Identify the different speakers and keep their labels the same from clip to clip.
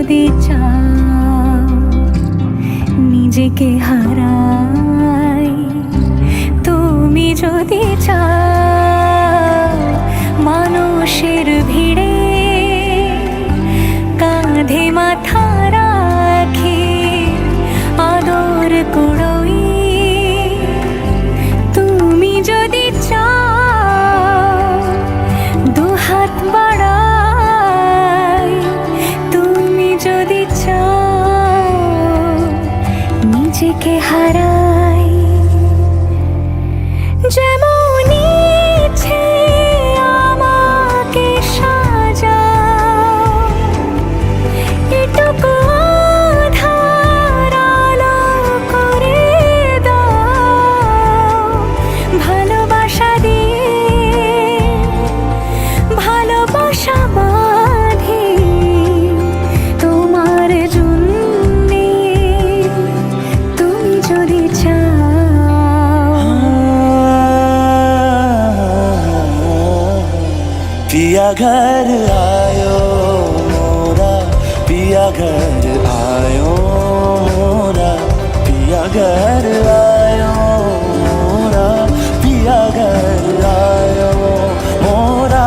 Speaker 1: যদি চাও নিজেকে হারাই, তুমি যদি চাও মানুষের ভিড়ে কাঁধে মাথা রাখি আদর কুড়োই, তুমি যদি চাও দুহাত বাড়াই, তুমি যদি চাও নিজেকে হারাই। যেমন ইচ্ছে আমাকে সাজাও, এটুকু আধার আলো করে দাও, ভালোবাসা দিয়ে ভালোবাসা বাঁধি তোমার জন্যে, তুমি যদি চাও।
Speaker 2: पिया घर आयो मोरा, पिया घर आयो मोरा, पिया घर आयो मोरा, पिया घर आयो मोरा।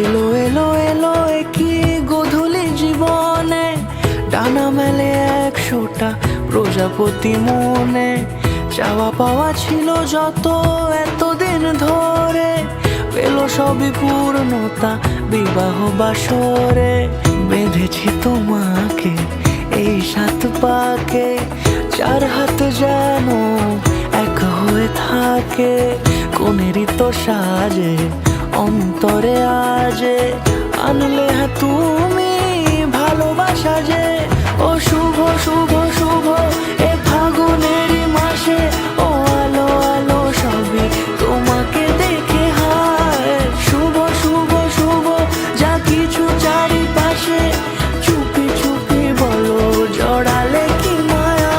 Speaker 2: এলো এলো এলো একই গধূলি জীবনে, ডানা মেলে 100টা প্রজাপতি মনে, চাওয়া পাওয়া ছিল যত এতদিন ধরে, পেল সবই পূর্ণতা বিবাহ বাসরে। বেঁধেছি তোমাকে এই 7 পাকে, 4 হাত যেন এক হয়ে থাকে, কোনেরই তো সাজে অন্তরে আজে, আনলে হ্যাঁ তুমি ভালোবাসা যে। ও শুভ শুভ শুভ এ ফাগুনেরই মাসে, ও আলো আলো সবই তোমাকে দেখে হায়, শুভ শুভ শুভ যা কিছু চারিপাশে, চুপি চুপি বলো জড়ালে কি মায়া।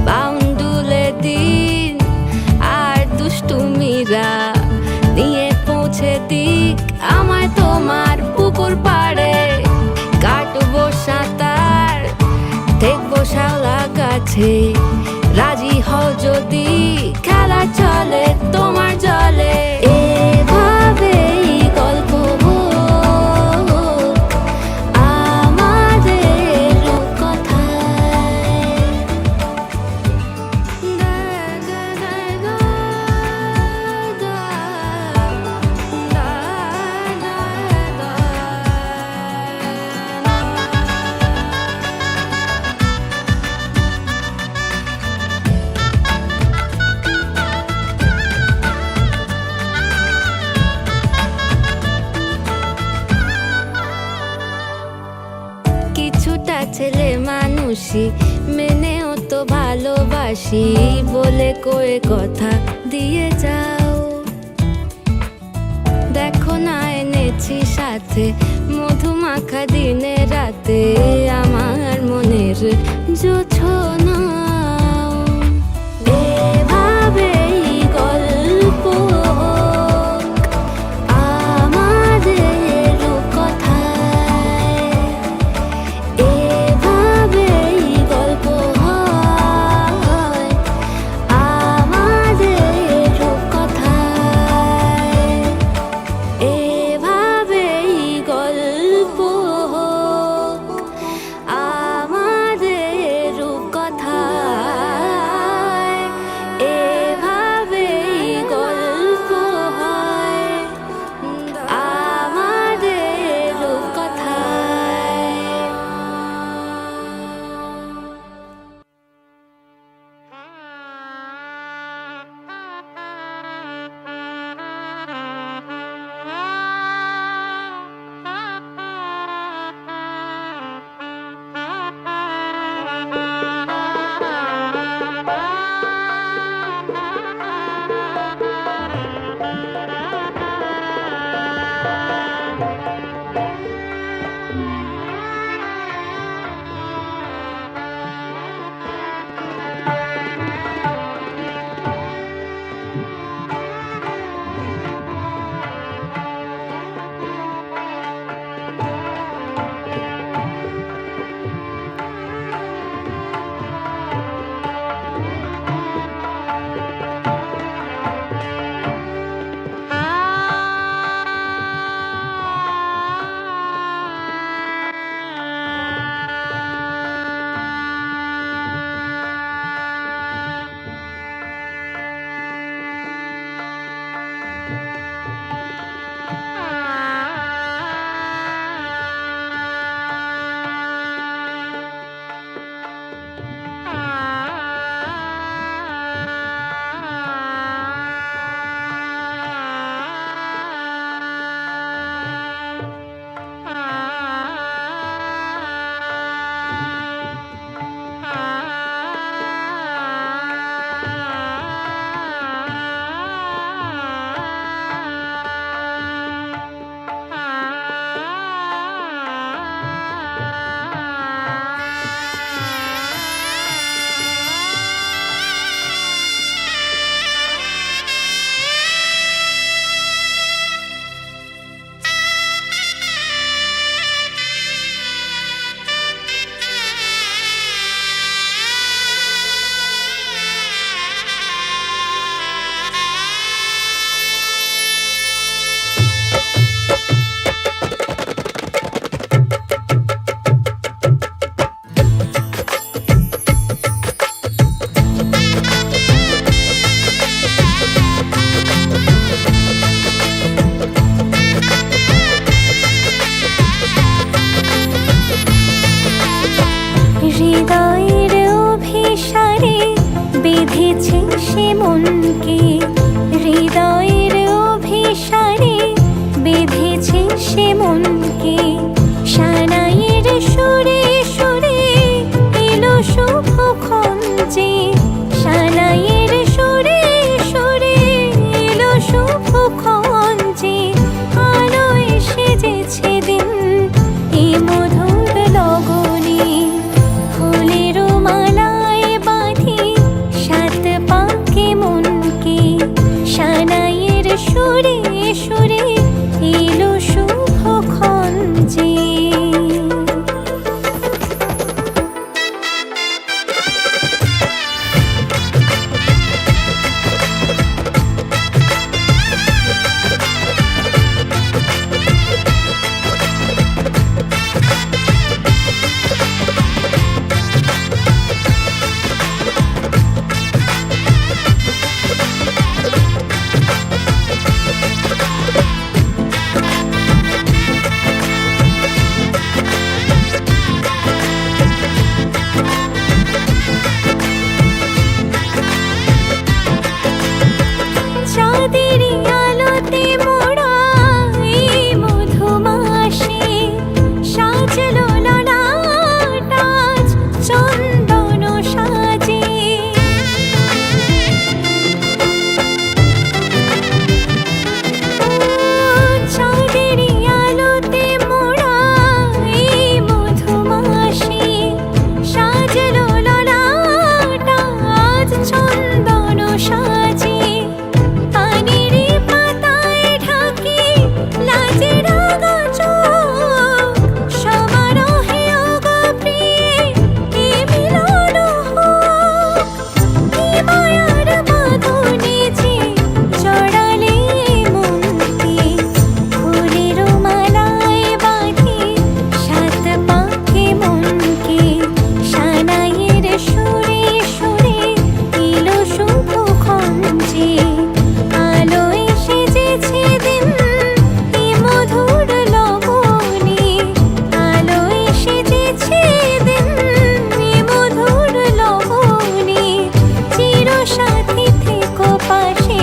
Speaker 1: বাউন্ডুলে দিন আর দুষ্টুমিরা নিয়ে পৌঁছে দিক আমায় তোমার পুকুর পাড়ে, কাটবো সাঁতার দেখবো শাওলা গাছে, রাজি হও যদি খেলা চলে তোমার জলে। এভাবেই গল্প হোক আমাদের কথায়। কিছুটা ছেলে মানুষই মেনেও তো ভালোবাসি বলে কয়ে কথা দিয়ে যাও। দেখো না এনেছি সাথে মধুমাখা দিনে রাতে আমার মনের জোছনা।
Speaker 3: সেজেছে সে মনকে, হৃদয়ের অভিসারে বেঁধেছে সে মনকে। সানাইয়ের সুরে সুরে এলো শুভক্ষণ যে, সানাইয়ের সুরে সুরে এলো শুভক্ষণ যে। আলোয় সেজেছে দিন এ মধুর লগনে, ফুলের মালায় বাঁধি সাত পাকে মনকে। সানাইয়ের সুরে সুরে এলো শুভক্ষণ যে। চাঁদের আলোতে মোড়া এই মধুমাসে সাজলো ললাট আজ চন্দন সাজে। চাঁদের আলোতে মোড়া এই মধুমাসে সাজলো ললাট আজ চন্দন সাজে। পানির পাতায় ঢাকি লাজের আগা চোখ, সমারোহে ওগো প্রিয়ে এ মিলন হোক। কি মায়ার বাঁধনে যে জড়ালে মনকে, ফুলের মালায় বাঁধি সাত পাকে মনকে। সানাইয়ের সুরে সুরে এলো শুভক্ষণ যে, আলোয় সেজেছে দিন এ মধুর লগনে। আলোয় সেজেছে দিন এ মধুর লগনে। চিরসাথী থেকো পাশে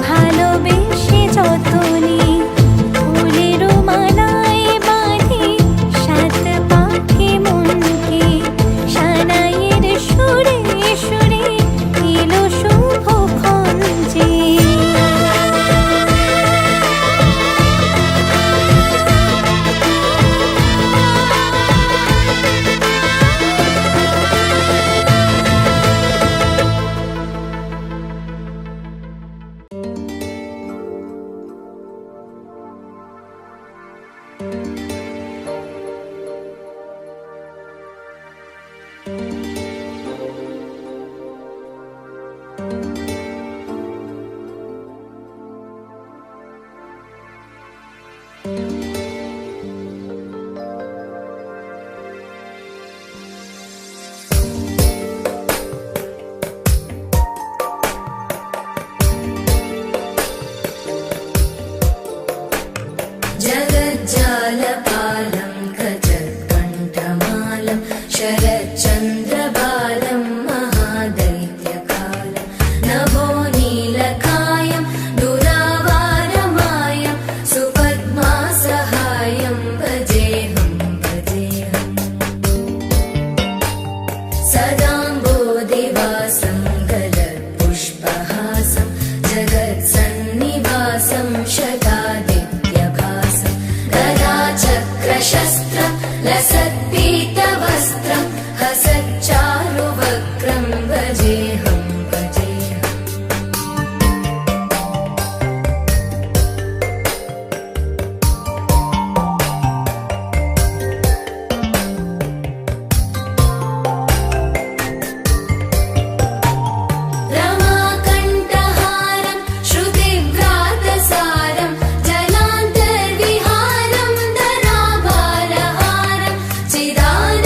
Speaker 3: ভালোবেসে যতনে, ফুলের মালায় বাঁধি সাত পাকে মনকে। সানাইয়ের সুরে সুরে এলো শুভক্ষণ যে।
Speaker 1: जगज्जालपालं गजत्कण्ठमालं शरच्चन्द्रबालं महादैत्यकालं नभो नीलकायं दुरावारमायं सुपद्मासहायं भजेऽहं भजेऽहम् सदाम्बोधिवासं गलत्पुष्पहासं जगत्सन्निवासं शतादित्यभासं गदाचक्रशस्त्रं लसत्पीतवस्त्रं हसच्चारुवक्त्रं भजेऽहं भजेऽहम् रमाकण्ठहारं श्रुतिव्रातसारं जलान्तर्विहारं धराभारहारं चिदानन्दविहारं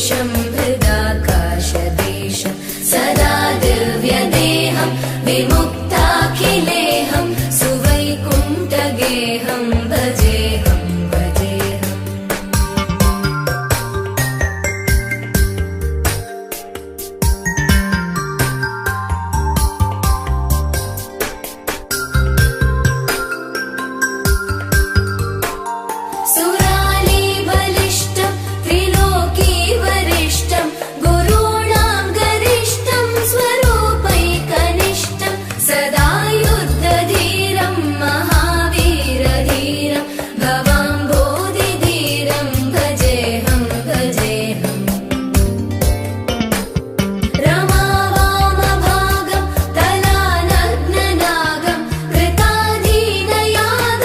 Speaker 1: देशं हृदाकाशदेशं सदा दिव्यदेहं विमुक्ताखिलेहं सुवैकुण्ठगेहं भजेऽहं भजेऽहम् सुराली बलिष्ठं त्रिलोकी वरिष्ठं गुरूणां गरिष्ठं स्वरूपैकनिष्ठं सदा युद्धधीरं महावीरधीरं भवाम्भोधिधीरं भजेऽहं भजेऽहम् रमावामभागं तलानग्ननागं कृताधीनयागं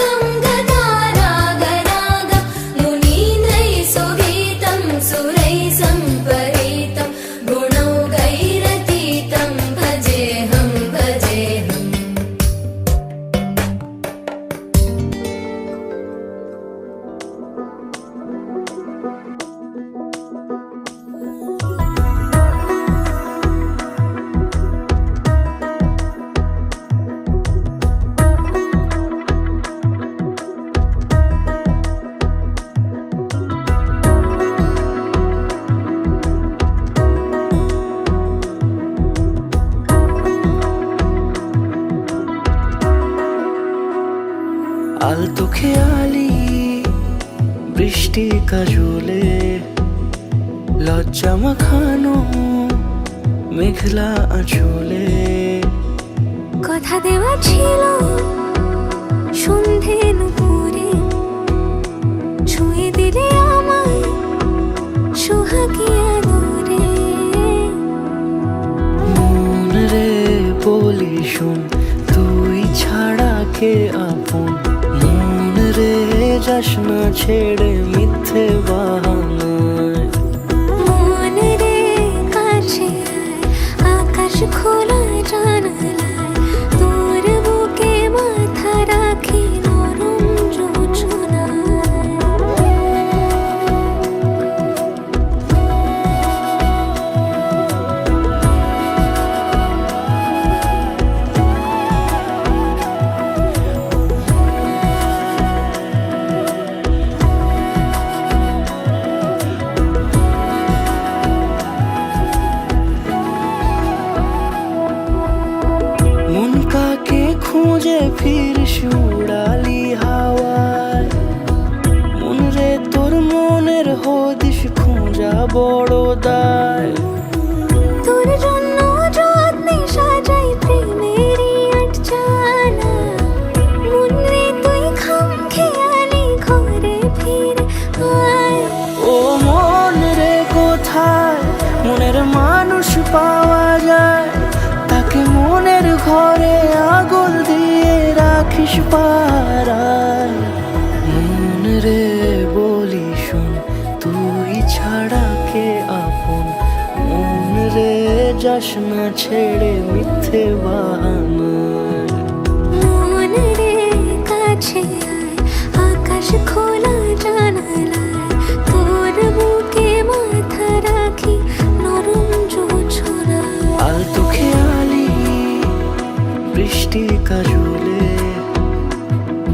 Speaker 1: गदारागरागं मुनीन्द्रैः सुगीतं सुरैः सम्परीतं गुणौघैरतीतं भजेऽहं भजेऽहम्
Speaker 2: আলতো খেয়ালি বৃষ্টি কাজলে লজ্জা মাখানো মেঘলা আঁচলে
Speaker 3: কথা দেওয়া ছিল সন্ধে নুপুরে ছুঁয়ে দিলে আমায় সোহাগী আদরে
Speaker 2: মন রে বলি শোন তুই ছাড়া কে আপন মন রে যাস না ছেড়ে মিথ্যে বাহানায়
Speaker 3: মন রে কাছে আয়, আকাশ খোলা জানালায় তোর বুকে মাথা রাখি নরম যোজনায়
Speaker 2: মন কাকে খুঁজে ফিরিস উড়ালি হাওয়ায় মন রে তোর মনের হদিস খোঁজা বড় দায়
Speaker 3: তোর জন্য যত্নে সাজাই প্রেমেরই আটচালা মন রে তুই খাম খেয়ালি ঘরে ফিরে আয়
Speaker 2: ও মন রে কোথায় মনের মানুষ পাওয়া যায় তাকে মনের ঘরে আগুন দিয়ে রাখিস পাড়ায় মন রে বলি শোন তুই ছাড়া কে আপন মন রে যাস না ছেড়ে মিথ্যে বাহানায়
Speaker 3: মন রে কাছে আয়, আকাশ খোলা জানালায় তোর বুকে মাথা রাখি নরম যোজনায়
Speaker 2: আলতো খেয়ালি বৃষ্টি কাজলে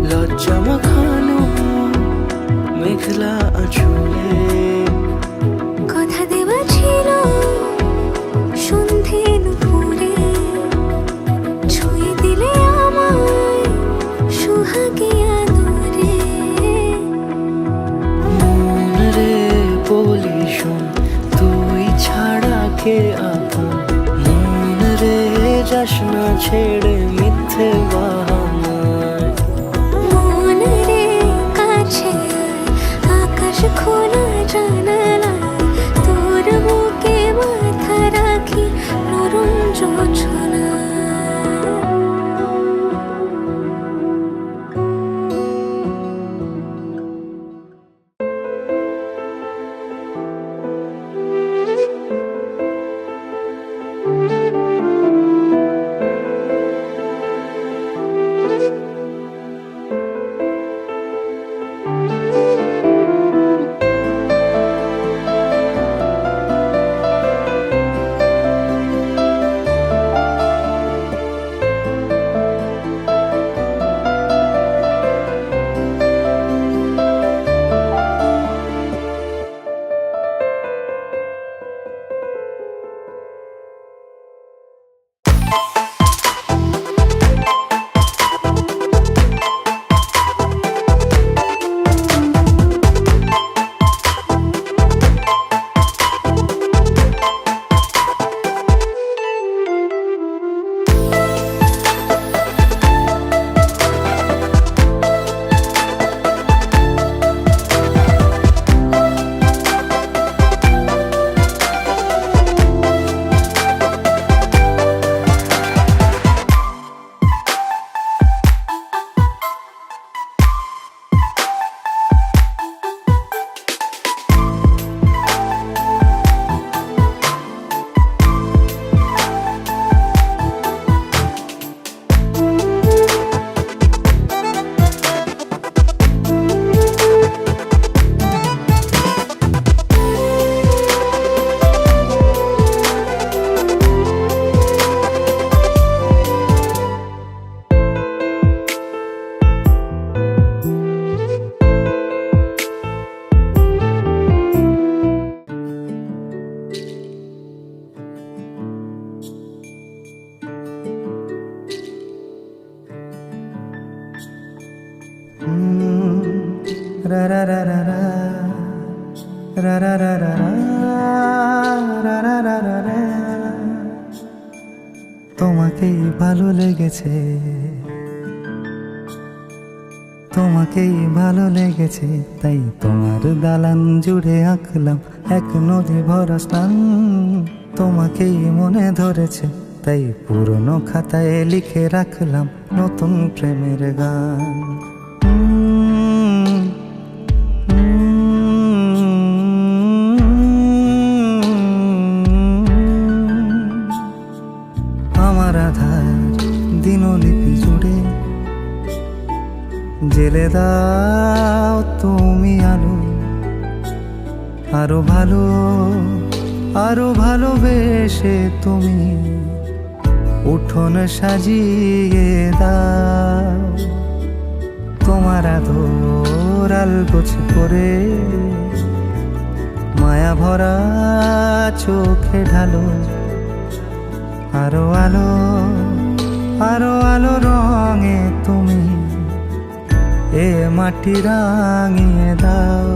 Speaker 2: লজ্জা মাখানো মেঘলা আঁচলে
Speaker 3: কথা দেওয়া ছিল সন্ধে নুপুরে ছুঁয়ে দিলে আমায় সোহাগী আদরে
Speaker 2: মন রে বলি শোন তুই ছাড়া কে আপন মন রে যাস না ছেড়ে মিথ্যে বাহানায়
Speaker 3: মন রে কাছে আয়, আকাশ খোলা জানালায় তোর বুকে মাথা রাখি নরম যোজনায়
Speaker 2: রা রা রা রা রা রা রা রা রা রা রা রা রা রা। তোমাকেই ভালো লেগেছে, তোমাকেই ভালো লেগেছে, তাই তোমার দালান জুড়ে আঁকলাম এক নদী ভরা স্নান। তোমাকেই মনে ধরেছে, তাই পুরনো খাতায় লিখে রাখলাম নতুন প্রেমের গান। আমার আধার দিনলিপি জুড়ে জেলে দাও তুমি আলো, আরো ভালো আরো ভালোবেসে তুমি উঠোন সাজিয়ে দাও। তোমার আদর আলগোছ করে মায়া ভরা চোখে ঢালো, আরো আলো আরো আলো রঙে তুমি এ মাটি রাঙিয়ে দাও।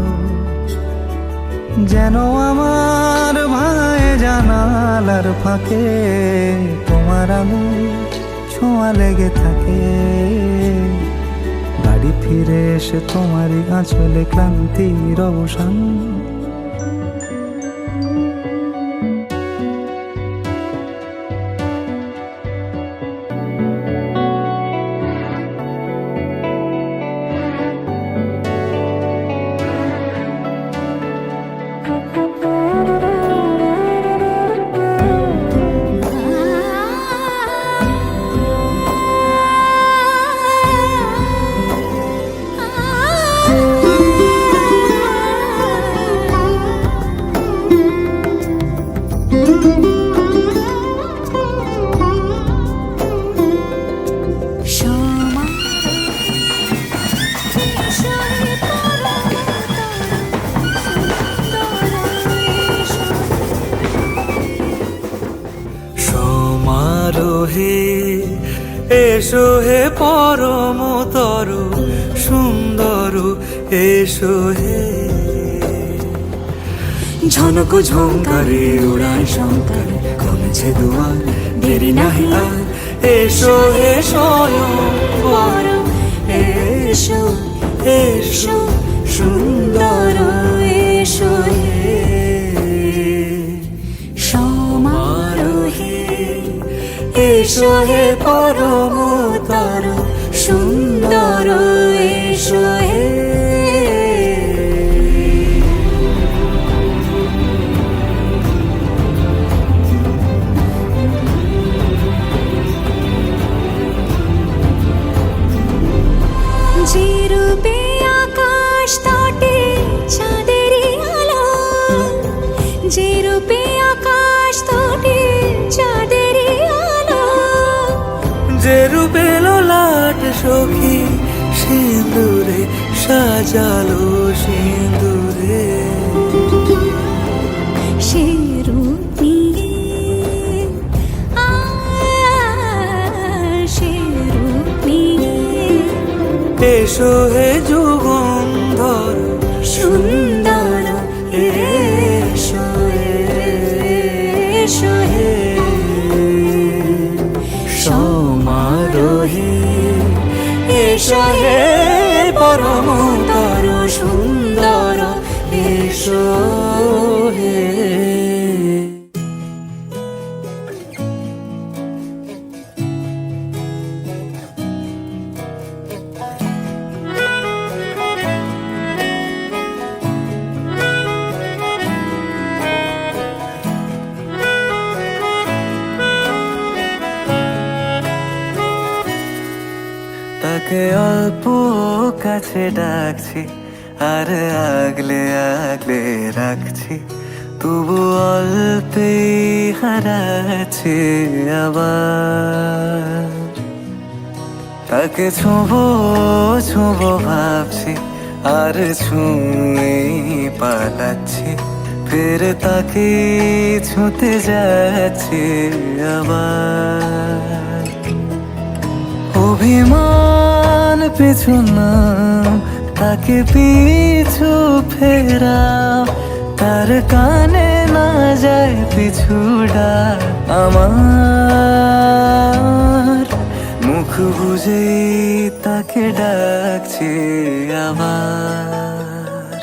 Speaker 2: যেন আমার ভাই জানালার ফাঁকে তোমার আলো ছোঁয়া লেগে থাকে। বাড়ি ফিরে এসে তোমারই আঁচলে ক্লান্তির অবসান।
Speaker 4: সমারোহে এসো হে পরমতর সুন্দর, এসো হে ঝনক ঝঙ্কারে উড়ায় শঙ্কার, কমেছে দুয়ার দেরি নাহি আর। এসো হে স্বয়ং বর, এসো এসো সুন্দর, এসো হে সমারোহে এসো হে পরমতর সুন্দর, এসো হে।
Speaker 3: যে রূপে আকাশ তটে চাঁদেরই আলো, যে রূপে আকাশ তটে চাঁদেরই আলো,
Speaker 4: যে রূপে ললাট সখী সিঁদুরে সাজালো সিঁদুরে।
Speaker 3: সে রূপ নিয়ে সে রূপ নিয়ে
Speaker 4: এসো হে যুগন্ধর
Speaker 3: সুন্দর, এসো এসো হে
Speaker 4: সমারোহে এসো হে পরমতর সুন্দর, এসো হে। তাকে অল্প কাছে ডাকছি আর আগলে আগলে রাখছি, তবু অল্পে হারাচ্ছে আবার। তাকে ছোঁবো ছোঁবো ভাবছি আর ছুঁয়ে পালাচ্ছি, ফের তাকে ছুঁতে যাচ্ছে আবার। অভিমান পিছু না, তাকে পিছু ফেরাও, তার কানে না যায় পিছু ডাক। আমার মুখ বুঝেই তাকে ডাকছি আবার,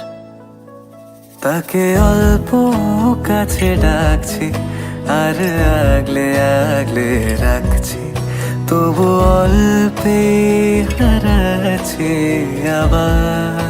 Speaker 4: তাকে অল্প কাছে ডাকছি আর আগলে আগলে রাখছি, তবু অল্পে হারাচ্ছি আবার।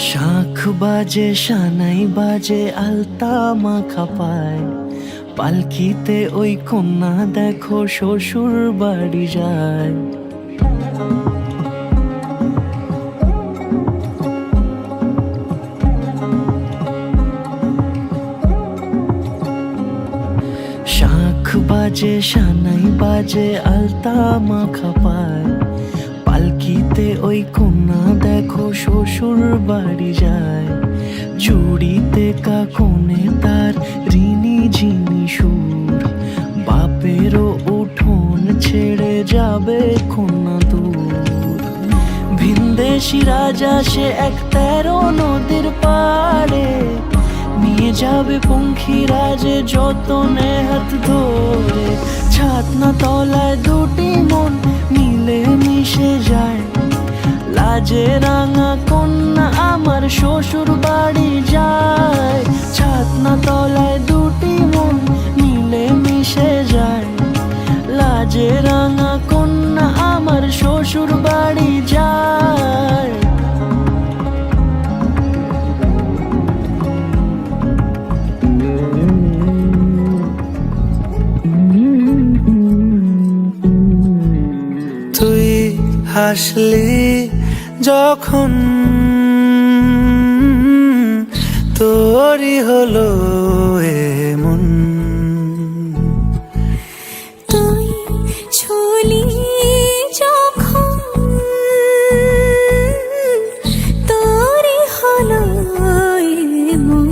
Speaker 5: শাঁখ বাজে সানাই বাজে আলতা মাখা পায়, পালকিতে ওই কন্যা দেখো শ্বশুর বাড়ি যায়। শাঁখ বাজে সানাই বাজে আলতা মাখা পায়, পালকিতে ওই কন্যা দেখো শ্বশুর বাড়ি যায়। চুড়িতে কাকনে তার ঋণী ঝিনি সুর, বাপেরও উঠোন ছেড়ে যাবে কন্যা দূর। ভিনদেশি রাজা সে এক 13 নদীর পাড়ে, নিয়ে যাবে পঙ্খিরাজে যতনে হাত ধরে। ছাতনা তলায় দুটি মন মিলে মিশে যায়, লাজে রাঙা কন্যা আমার শ্বশুর বাড়ি যায়। ছাতনা তলায় দুটি মন মিলে মিশে যায়, লাজে রাঙা কন্যা আমার শ্বশুর বাড়ি যায়।
Speaker 4: তুই হাসলি যখন তোরই হলো এমন,
Speaker 3: তুই ছুলি যখন তোরই হলো এমন।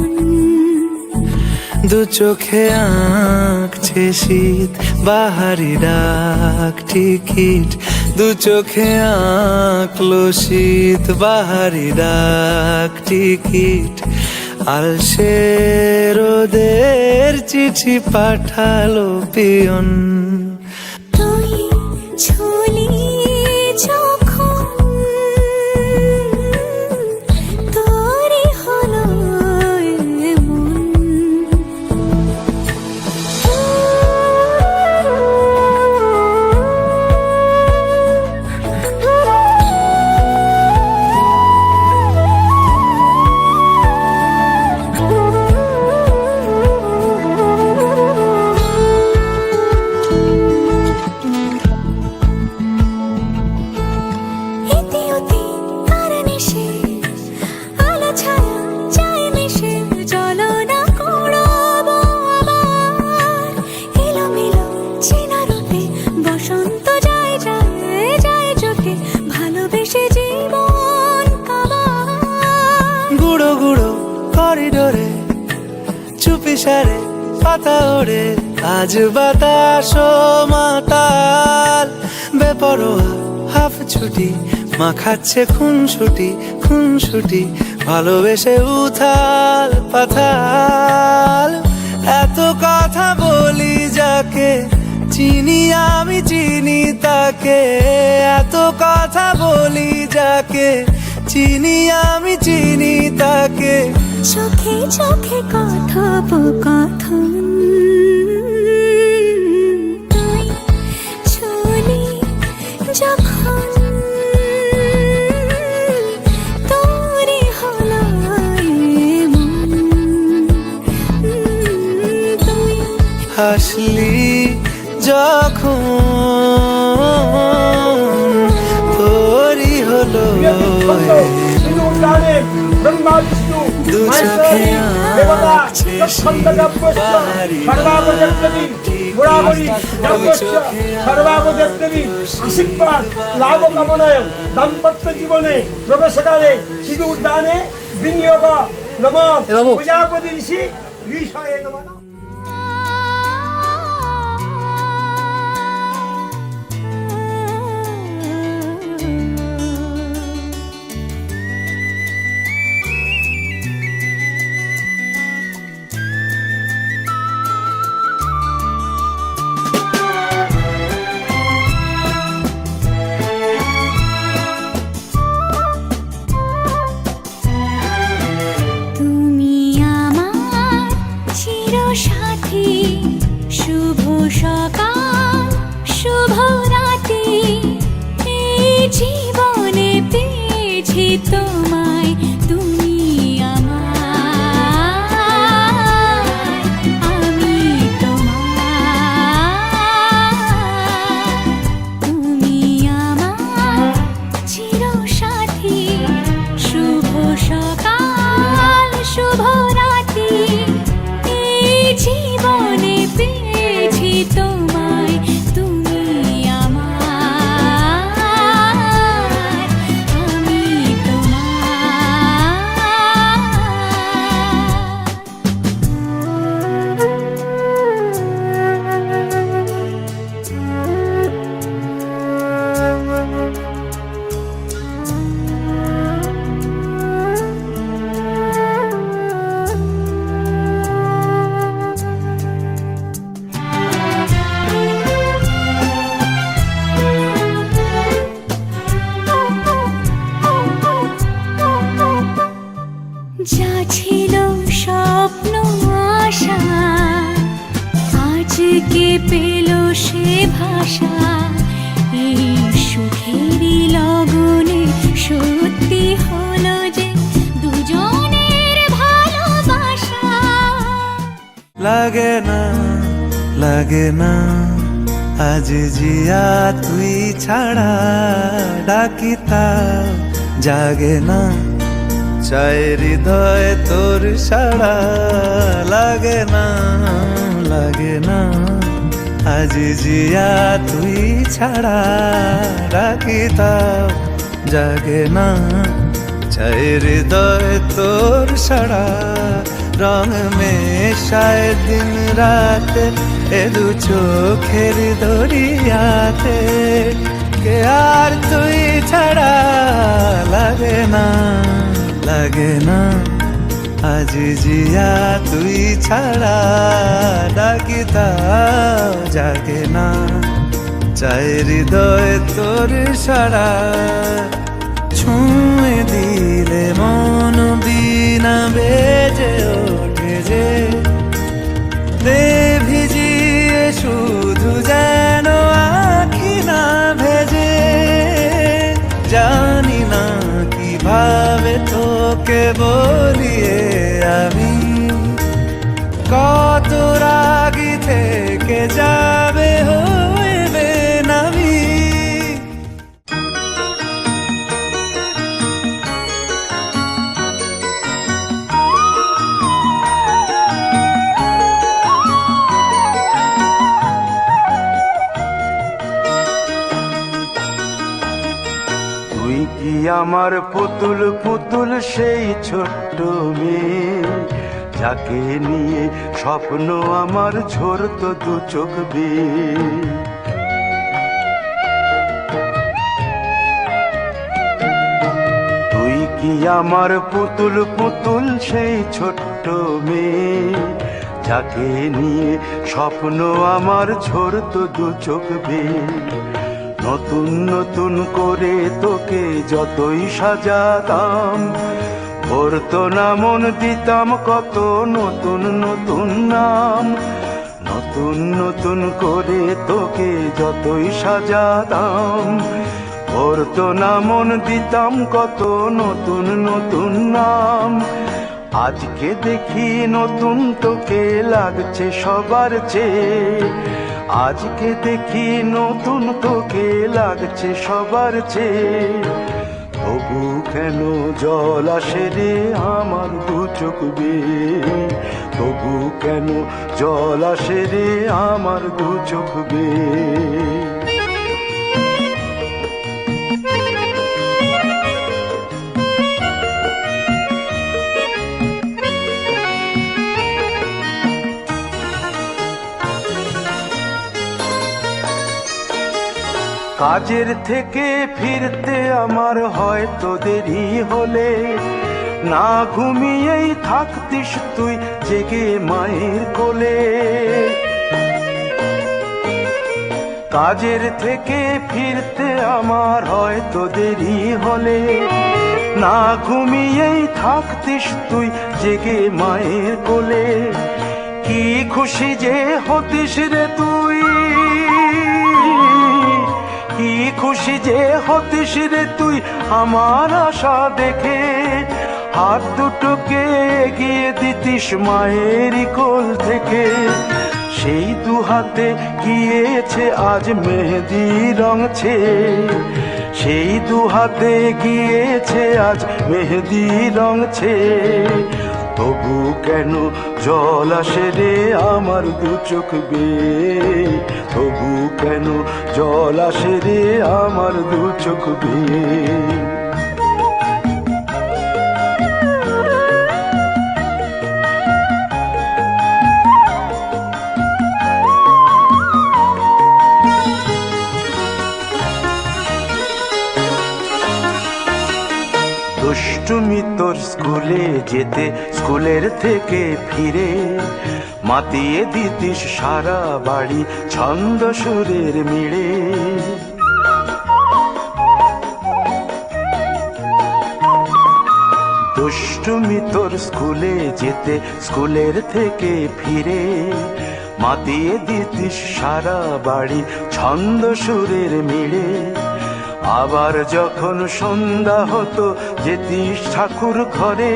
Speaker 4: দু চোখে আঁকছে শীত বাহারি ডাক টিকিট, দু চোখে আঁকলো শীত বাহারি ডাক টিকিট। আলসে রোদের চিঠি পাঠালো পিয়ন,
Speaker 3: তুই ছুলি যখন তোরই হলো এমন।
Speaker 4: করিডোরে চুপি সারে পাতা ওড়ে, আজ বাতাস মাতাল বেপরোয়া হাফ ছুটি, মাখাচ্ছে খুনসুটি ভালোবেসে উথাল পাথাল। এত কথা বলি যাকে চিনি আমি চিনি তাকে, এত কথা বলি যাকে চিনি আমি চিনি তাকে।
Speaker 3: চোখে চোখে কথোপকথন, তুই ছুলি যখন তোরই হলো
Speaker 4: হাসলি যখন তোরই হলো দু চোখে আঁকছে পাহাড়ি
Speaker 6: আশীর্বাদ লাভ কামনায় দাম্পত্য জীবনে প্রবেশকালে শিশু উদ্যানে বিনিয়োগ নম প্রজাপতি ঋষি ঋষয়ে নমঃ।
Speaker 3: তুমি আমার চিরসাথী, শুভ সকাল শুভ রাতি, এই জীবনে পেয়েছি তোমায়, তুমি আমার, আমি তোমার। তুমি আমার চিরসাথী, শুভ সকাল শুভ রাতি, এই জীবনে পেয়েছি তোমায়, তুমি আমার, আমি যা ছিল স্বপ্ন আশা, আজকে পেল সে ভাষা, এই সুখেরই লগনে সত্যি হলো যে দুজনের ভালোবাসা।
Speaker 4: লাগে না আজ জিয়া তুই ছাড়া, ডাকিতা জাগে না চায় হৃদয় তোর সাড়া। লাগে না আজ জিয়া তুই ছাড়া, ডাকিতা জাগে না চায় হৃদয় তোর সাড়া। রং মেশায় দিন রাতে এ দু চোখের দরিয়াতে, কে আর তুই ছাড়া। লাগে না আজ জিয়া তুই ছাড়া, ডাকিতা জাগে না চায় হৃদয় তোর সাড়া। ছুঁয়ে দিলে মন বিনা বেজে ওঠে যে, দে ভিজিয়ে শুধু যেন আখি না ভেজে। জানি না কিভাবে তোকে বলিয়ে আমি, কত রাগি থেকে যাবে হইবে নামি।
Speaker 7: তুই কি আমার পুতুল পুতুল সেই ছোট্ট মেয়ে, যাকে নিয়ে স্বপ্ন আমার ঝরতো দু চোখ বেয়ে। তুই কি আমার পুতুল পুতুল সেই ছোট্ট মেয়ে, যাকে নিয়ে স্বপ্ন আমার ঝরতো দু চোখ বেয়ে। নতুন নতুন করে তোকে যতই সাজাতাম, ভরতো না মন দিতাম কত নতুন নতুন নাম। নতুন নতুন করে তোকে যতই সাজাতাম, ভরতো না মন দিতাম কত নতুন নতুন নাম। আজকে দেখি নতুন তোকে লাগছে সবার চেয়ে, আজকে দেখি নতুন তোকে লাগছে সবার চেয়ে। তবু কেন জল আসে রে আমার দু চোখ বেয়ে, তবু কেন জল আসে রে আমার দু চোখ বেয়ে। কাজের থেকে ফিরতে আমার হয়তো দেরি হলে, না ঘুমিয়েই থাকতিস তুই জেগে মায়ের কোলে। কাজের থেকে ফিরতে আমার হয়তো দেরি হলে, না ঘুমিয়েই থাকতিস তুই জেগে মায়ের কোলে। কি খুশি যে হতিস রে তুই, কি খুশি যে হতিস রে তুই আমার আশা দেখে। হাত দুটোকে এগিয়ে দিতিস মায়েরই কোল থেকে, সেই দু হাতে গিয়েছে আজ মেহেদি রঙছে, সেই দু হাতে গিয়েছে আজ মেহেদি রঙছে। তবু কেন জল আসে রে আমার দু চোখ বেয়ে, তবু কেন জল আসে রে আমার দু চোখ বেয়ে। দুষ্টুমি তোর স্কুলে যেতে, স্কুলের থেকে ফিরে মাতিয়ে দিতিস সারা বাড়ি ছন্দ সুরের মিড়ে। দুষ্টুমি তোর স্কুলে যেতে, স্কুলের থেকে ফিরে মাতিয়ে দিতিস সারা বাড়ি ছন্দ সুরের মিড়ে। আবার যখন সন্ধ্যা হতো যেতিস ঠাকুর ঘরে,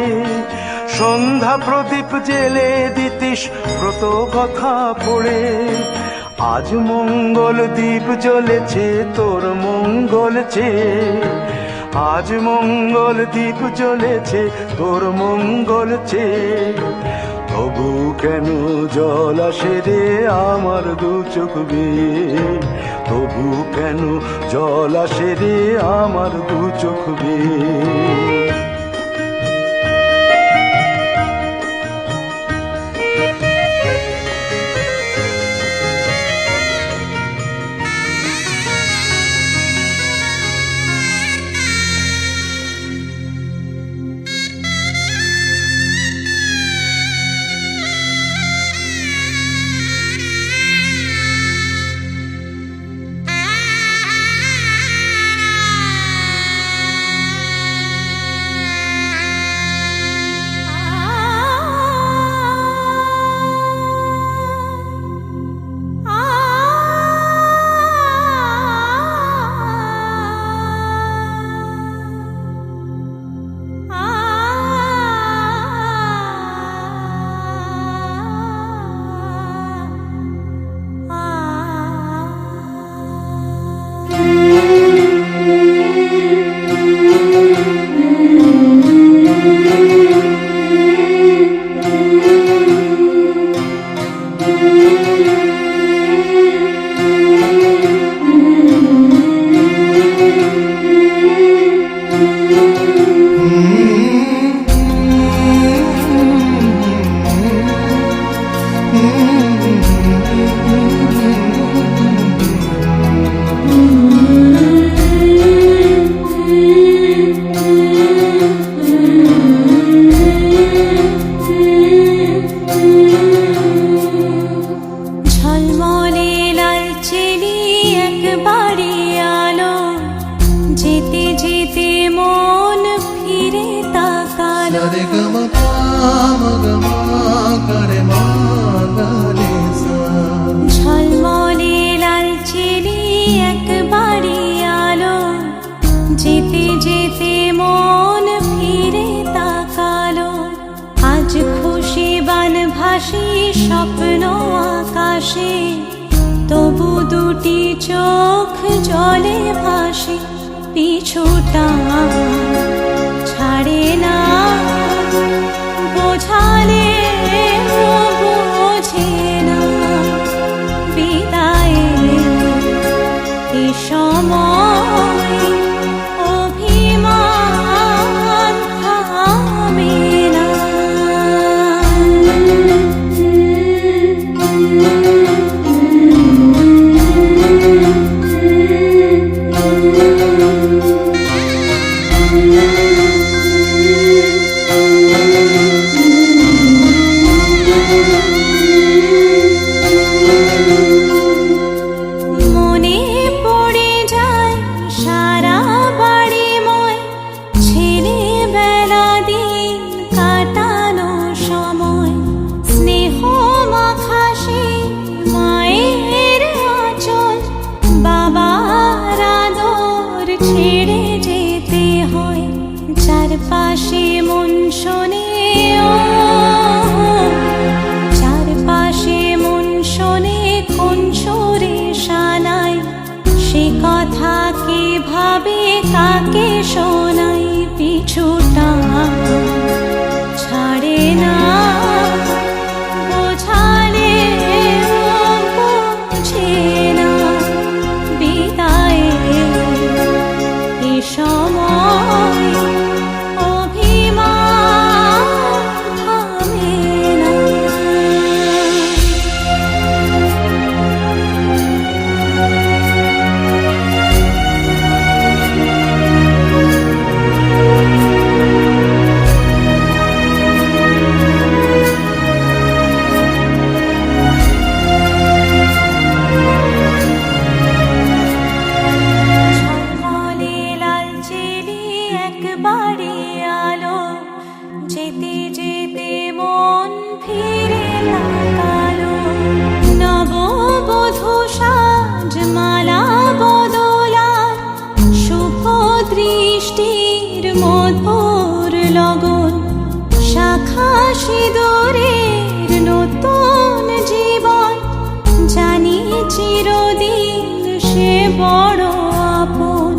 Speaker 7: সন্ধ্যা প্রদীপ জেলে দিতিস ব্রত কথা পড়ে। আজ মঙ্গল দ্বীপ জ্বলেছে তোর মঙ্গল চেয়ে, আজ মঙ্গল দ্বীপ জ্বলেছে তোর মঙ্গল চেয়ে। তবু কেন জল আসে রে আমার দু চোখ বেয়ে, তবু কেন জল আসে রে আমার দু চোখ বেয়ে।
Speaker 8: Sa re ga ma pa ma ga ma ga re ma ga re
Speaker 3: হাসি স্বপ্ন আকাশে, তবু দুটি চোখ জলে ভাসে, পিছুটা ছাড়ে না, বোঝালে বোঝে না, বিদায়ের এ সময় অভিমান থামে না। মনে পড়ে যায় সারা বাড়িময় ছেলেবেলা দিন কাটানো সময়, স্নেহ মাখাসে মায়ের আঁচল, বাবার আদর ছেড়ে যেতে হয়, চারপাশে মন শোনে চারপাশে মন শোনে কোন সুরে শানায়, সে কথা কে ভাবে কাকে শোনাই, পিছুটা ছাড়ে না, বোঝালে বোঝে না, বিদায়ের এ সময় অভিমান থামে না। ঝলমলে লাল চেলি একবারে আলো, যেতে যেতে মন ফিরে তাকালো, নববধূ সাজ মালা বদলার, শুভ দৃষ্টির মধুর লগন, শাখা সিঁদুরের নতুন জীবন, জানি চিরদিন সে বড় আপন,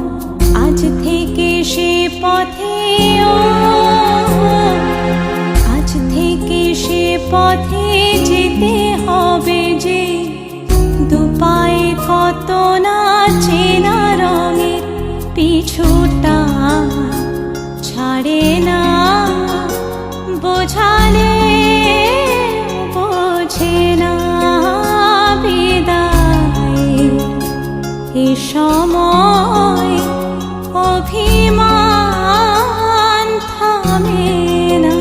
Speaker 3: আজ থেকে সে পথে আজ থেকে সে পথে যেতে হবে যে, দুপায়ে কত না চেনা রঙে, পিছুটা ছাড়ে না, বোঝালে বোঝে না, বিদায়ের এ সময় অভিমান থামে না।